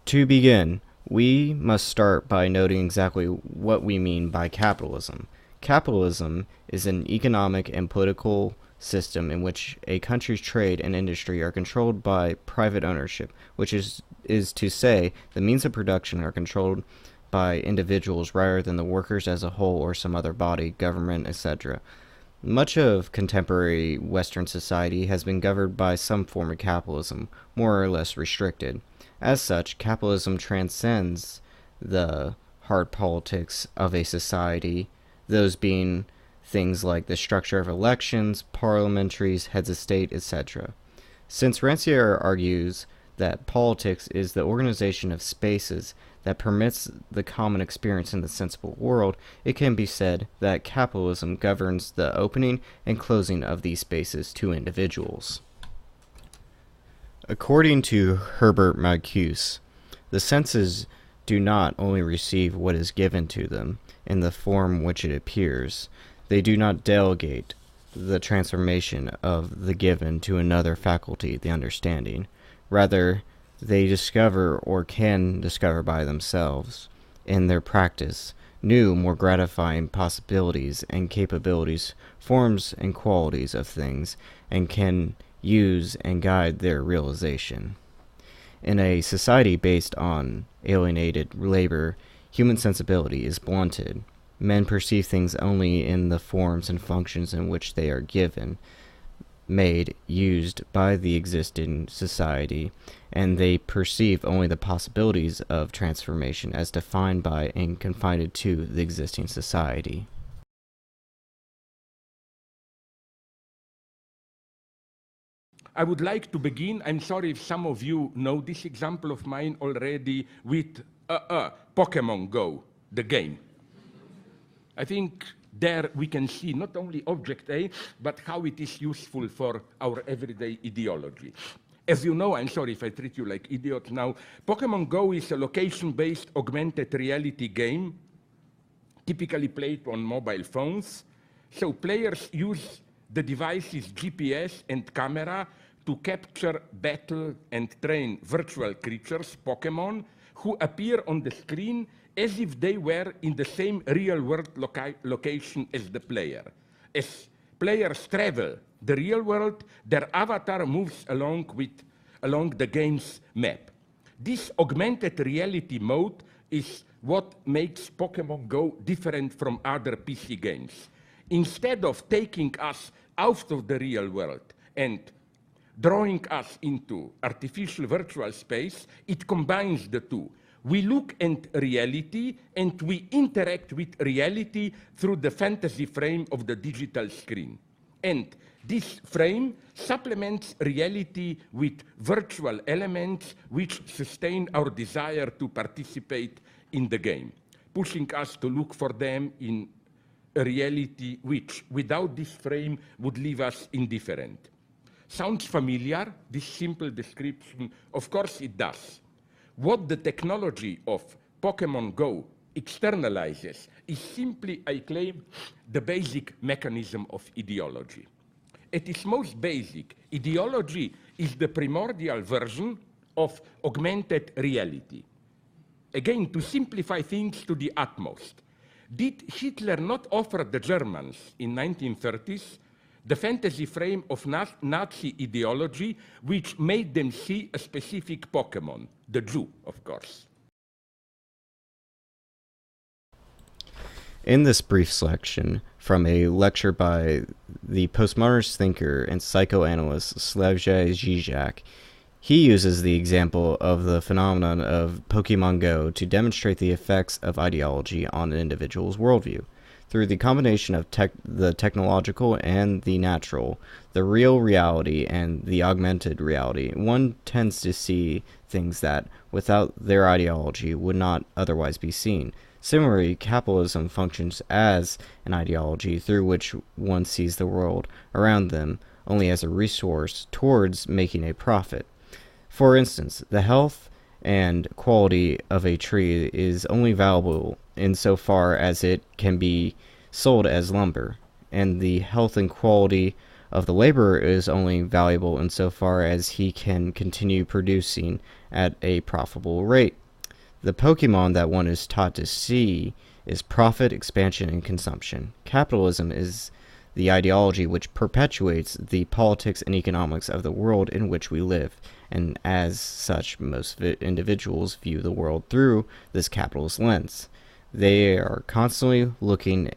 To begin, we must start by noting exactly what we mean by capitalism. Capitalism is an economic and political system in which a country's trade and industry are controlled by private ownership, which is to say, the means of production are controlled by individuals rather than the workers as a whole or some other body, government, etc. Much of contemporary Western society has been governed by some form of capitalism, more or less restricted. As such, capitalism transcends the hard politics of a society, those being things like the structure of elections, parliamentaries, heads of state, etc. Since Rancière argues that politics is the organization of spaces that permits the common experience in the sensible world, it can be said that capitalism governs the opening and closing of these spaces to individuals. According to Herbert Marcuse, the senses do not only receive what is given to them in the form which it appears, they do not delegate the transformation of the given to another faculty, the understanding. Rather, they discover or can discover by themselves, in their practice, new, more gratifying possibilities and capabilities, forms and qualities of things, and can use and guide their realization. In a society based on alienated labor, human sensibility is blunted. Men perceive things only in the forms and functions in which they are given, made, used by the existing society, and they perceive only the possibilities of transformation as defined by and confined to the existing society. I would like to begin, I'm sorry if some of you know this example of mine already, with Pokemon Go, the game. I think there we can see not only object A, but how it is useful for our everyday ideology. As you know, I'm sorry if I treat you like idiot now, Pokemon Go is a location-based augmented reality game, typically played on mobile phones. So players use the device's GPS and camera to capture, battle, and train virtual creatures, Pokemon, who appear on the screen as if they were in the same real-world location as the player. As players travel the real world, their avatar moves along the game's map. This augmented reality mode is what makes Pokemon Go different from other PC games. Instead of taking us out of the real world and drawing us into artificial virtual space, it combines the two. We look at reality and we interact with reality through the fantasy frame of the digital screen. And this frame supplements reality with virtual elements which sustain our desire to participate in the game, pushing us to look for them in a reality which, without this frame, would leave us indifferent. Sounds familiar, this simple description? Of course it does. What the technology of Pokemon Go externalizes is simply, I claim, the basic mechanism of ideology. At its most basic, ideology is the primordial version of augmented reality. Again, to simplify things to the utmost, did Hitler not offer the Germans in 1930s the fantasy frame of Nazi ideology, which made them see a specific Pokemon, the Jew, of course? In this brief selection from a lecture by the postmodernist thinker and psychoanalyst Slavoj Žižek, he uses the example of the phenomenon of Pokemon Go to demonstrate the effects of ideology on an individual's worldview. Through the combination of the technological and the natural, the real reality and the augmented reality, one tends to see things that, without their ideology, would not otherwise be seen. Similarly, capitalism functions as an ideology through which one sees the world around them only as a resource towards making a profit. For instance, the health and quality of a tree is only valuable insofar as it can be sold as lumber, and the health and quality of the laborer is only valuable insofar as he can continue producing at a profitable rate. The Pokemon that one is taught to see is profit, expansion, and consumption. Capitalism is the ideology which perpetuates the politics and economics of the world in which we live, and as such, most individuals view the world through this capitalist lens. They are constantly looking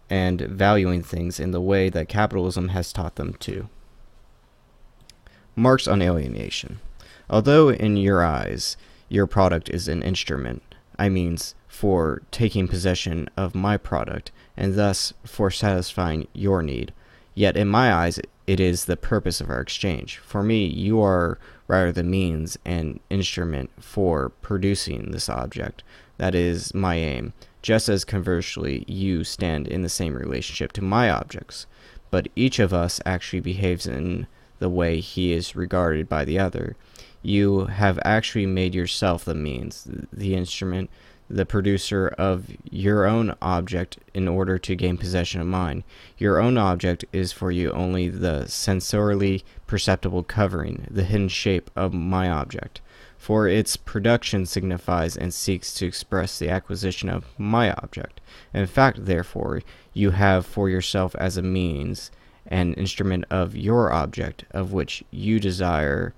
and valuing things in the way that capitalism has taught them to. Marx on alienation. Although in your eyes, your product is an instrument, I means for taking possession of my product, and thus for satisfying your need. Yet in my eyes, it is the purpose of our exchange. For me, you are rather the means and instrument for producing this object. That is my aim, just as conversely you stand in the same relationship to my objects. But each of us actually behaves in the way he is regarded by the other. You have actually made yourself the means, the instrument, the producer of your own object in order to gain possession of mine. Your own object is for you only the sensorially perceptible covering, the hidden shape of my object. For its production signifies and seeks to express the acquisition of my object. In fact, therefore, you have for yourself as a means an instrument of your object, of which your desire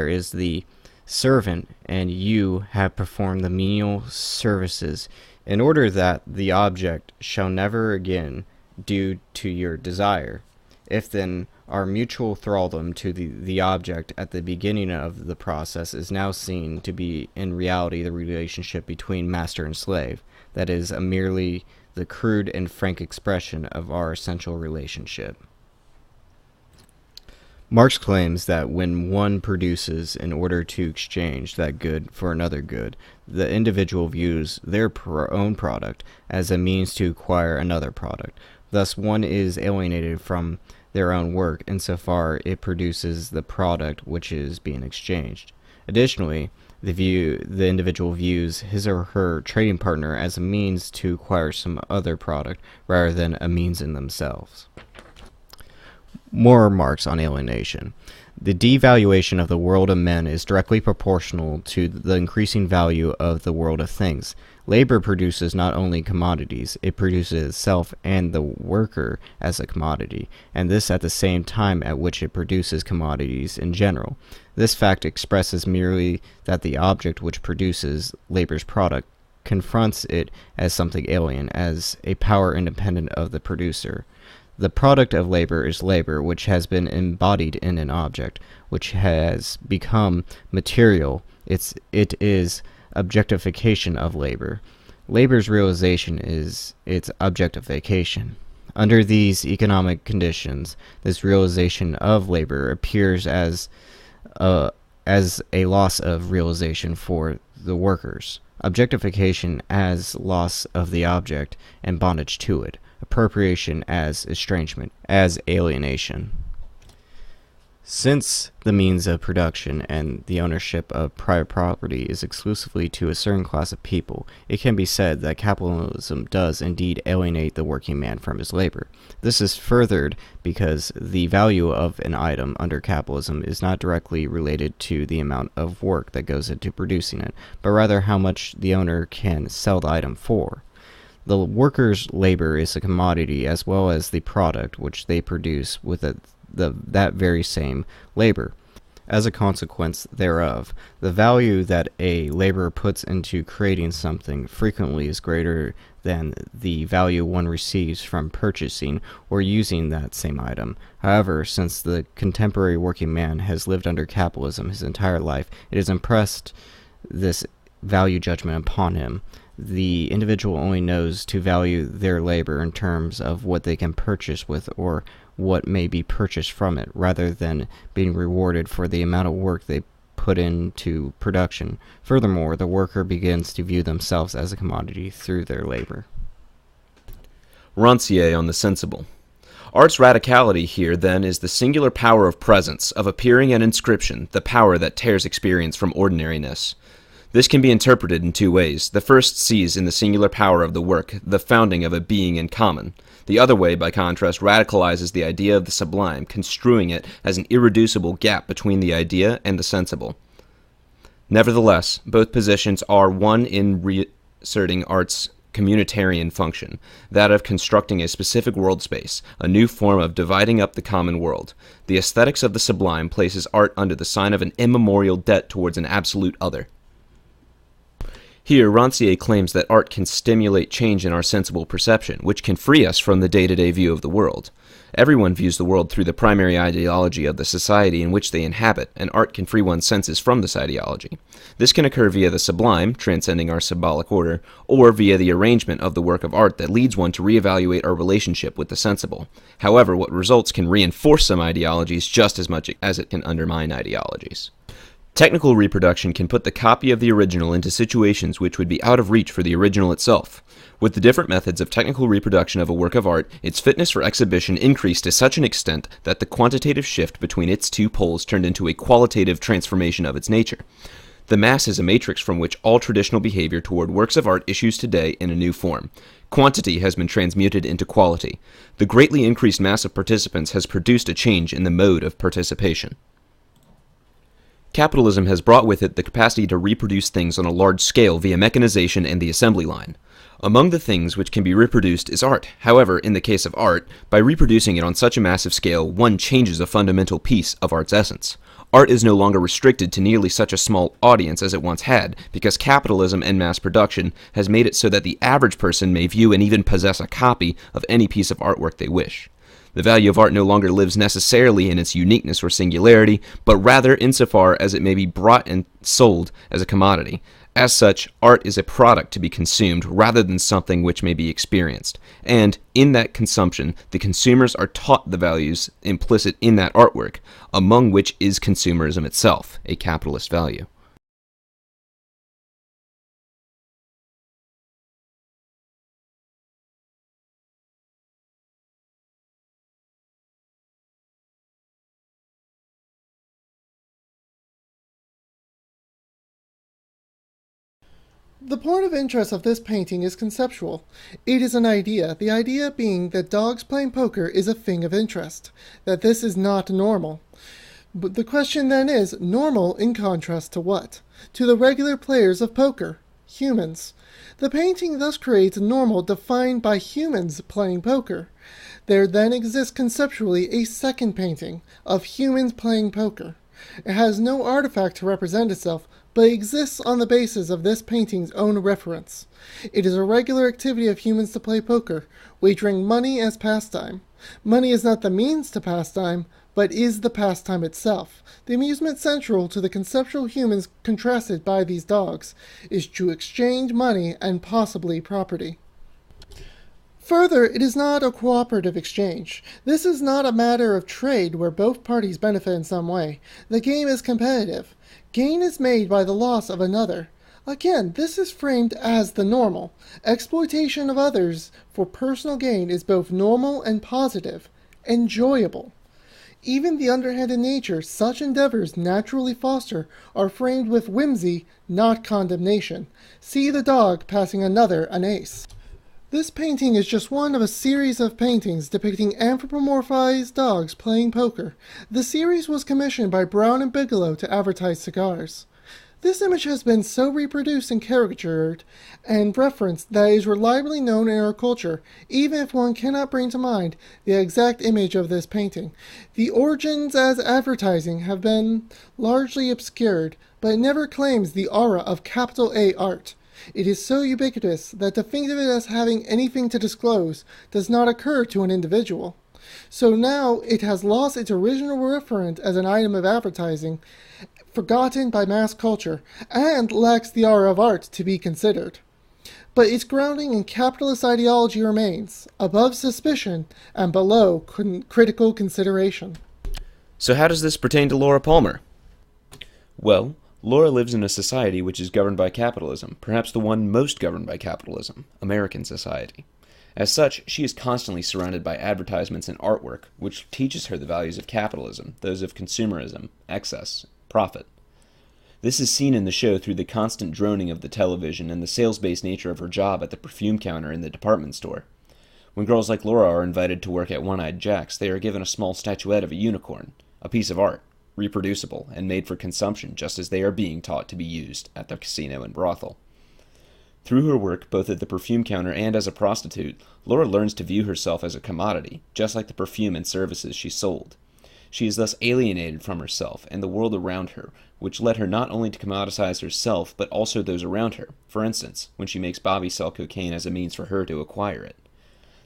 is the servant, and you have performed the menial services in order that the object shall never again do to your desire. If then our mutual thraldom to the object at the beginning of the process is now seen to be in reality the relationship between master and slave, that is merely the crude and frank expression of our essential relationship. Marx claims that when one produces in order to exchange that good for another good, the individual views their own product as a means to acquire another product. Thus, one is alienated from their own work insofar it produces the product which is being exchanged. Additionally, the individual views his or her trading partner as a means to acquire some other product rather than a means in themselves. More Marx on alienation. The devaluation of the world of men is directly proportional to the increasing value of the world of things. Labor produces not only commodities, it produces itself and the worker as a commodity, and this at the same time at which it produces commodities in general. This fact expresses merely that the object which produces labor's product confronts it as something alien, as a power independent of the producer. The product of labor is labor which has been embodied in an object, which has become material. It is objectification of labor. Labor's realization is its objectification. Under these economic conditions, this realization of labor appears as a loss of realization for the workers. Objectification as loss of the object and bondage to it. Appropriation as estrangement, as alienation. Since the means of production and the ownership of private property is exclusively to a certain class of people, it can be said that capitalism does indeed alienate the working man from his labor. This is furthered because the value of an item under capitalism is not directly related to the amount of work that goes into producing it, but rather how much the owner can sell the item for. The workers' labor is a commodity as well as the product which they produce with that very same labor. As a consequence thereof, the value that a laborer puts into creating something frequently is greater than the value one receives from purchasing or using that same item. However, since the contemporary working man has lived under capitalism his entire life, it has impressed this value judgment upon him. The individual only knows to value their labor in terms of what they can purchase with or what may be purchased from it, rather than being rewarded for the amount of work they put into production. Furthermore, the worker begins to view themselves as a commodity through their labor. Rancière on the sensible. Art's radicality here, then, is the singular power of presence, of appearing and inscription, the power that tears experience from ordinariness. This can be interpreted in two ways. The first sees in the singular power of the work the founding of a being in common. The other way, by contrast, radicalizes the idea of the sublime, construing it as an irreducible gap between the idea and the sensible. Nevertheless, both positions are one in reasserting art's communitarian function, that of constructing a specific world space, a new form of dividing up the common world. The aesthetics of the sublime places art under the sign of an immemorial debt towards an absolute other. Here, Rancière claims that art can stimulate change in our sensible perception, which can free us from the day-to-day view of the world. Everyone views the world through the primary ideology of the society in which they inhabit, and art can free one's senses from this ideology. This can occur via the sublime, transcending our symbolic order, or via the arrangement of the work of art that leads one to reevaluate our relationship with the sensible. However, what results can reinforce some ideologies just as much as it can undermine ideologies. Technical reproduction can put the copy of the original into situations which would be out of reach for the original itself. With the different methods of technical reproduction of a work of art, its fitness for exhibition increased to such an extent that the quantitative shift between its two poles turned into a qualitative transformation of its nature. The mass is a matrix from which all traditional behavior toward works of art issues today in a new form. Quantity has been transmuted into quality. The greatly increased mass of participants has produced a change in the mode of participation. Capitalism has brought with it the capacity to reproduce things on a large scale via mechanization and the assembly line. Among the things which can be reproduced is art. However, in the case of art, by reproducing it on such a massive scale, one changes a fundamental piece of art's essence. Art is no longer restricted to nearly such a small audience as it once had, because capitalism and mass production has made it so that the average person may view and even possess a copy of any piece of artwork they wish. The value of art no longer lives necessarily in its uniqueness or singularity, but rather insofar as it may be bought and sold as a commodity. As such, art is a product to be consumed rather than something which may be experienced. And, in that consumption, the consumers are taught the values implicit in that artwork, among which is consumerism itself, a capitalist value. The point of interest of this painting is conceptual. It is an idea, the idea being that dogs playing poker is a thing of interest, that this is not normal. But the question then is, normal in contrast to what? To the regular players of poker, humans. The painting thus creates a normal defined by humans playing poker. There then exists conceptually a second painting of humans playing poker. It has no artifact to represent itself, but exists on the basis of this painting's own reference. It is a regular activity of humans to play poker, wagering money as pastime. Money is not the means to pastime, but is the pastime itself. The amusement central to the conceptual humans contrasted by these dogs is to exchange money and possibly property. Further, it is not a cooperative exchange. This is not a matter of trade where both parties benefit in some way. The game is competitive. Gain is made by the loss of another. Again, this is framed as the normal. Exploitation of others for personal gain is both normal and positive, enjoyable. Even the underhanded nature such endeavors naturally foster are framed with whimsy, not condemnation. See the dog passing another an ace. This painting is just one of a series of paintings depicting anthropomorphized dogs playing poker. The series was commissioned by Brown and Bigelow to advertise cigars. This image has been so reproduced and caricatured and referenced that it is reliably known in our culture, even if one cannot bring to mind the exact image of this painting. The origins as advertising have been largely obscured, but it never claims the aura of capital A art. It is so ubiquitous that to think of it as having anything to disclose does not occur to an individual. So now it has lost its original referent as an item of advertising, forgotten by mass culture, and lacks the aura of art to be considered. But its grounding in capitalist ideology remains, above suspicion and below critical consideration. So how does this pertain to Laura Palmer? Well, Laura lives in a society which is governed by capitalism, perhaps the one most governed by capitalism, American society. As such, she is constantly surrounded by advertisements and artwork, which teaches her the values of capitalism, those of consumerism, excess, profit. This is seen in the show through the constant droning of the television and the sales-based nature of her job at the perfume counter in the department store. When girls like Laura are invited to work at One-Eyed Jack's, they are given a small statuette of a unicorn, a piece of art, reproducible, and made for consumption just as they are being taught to be used at the casino and brothel. Through her work, both at the perfume counter and as a prostitute, Laura learns to view herself as a commodity, just like the perfume and services she sold. She is thus alienated from herself and the world around her, which led her not only to commoditize herself, but also those around her, for instance, when she makes Bobby sell cocaine as a means for her to acquire it.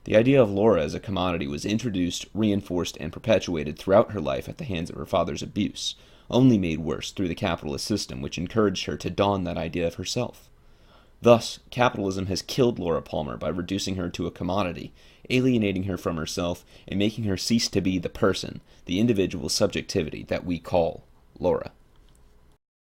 The idea of Laura as a commodity was introduced, reinforced, and perpetuated throughout her life at the hands of her father's abuse, only made worse through the capitalist system which encouraged her to don that idea of herself. Thus, capitalism has killed Laura Palmer by reducing her to a commodity, alienating her from herself, and making her cease to be the person, the individual subjectivity that we call Laura.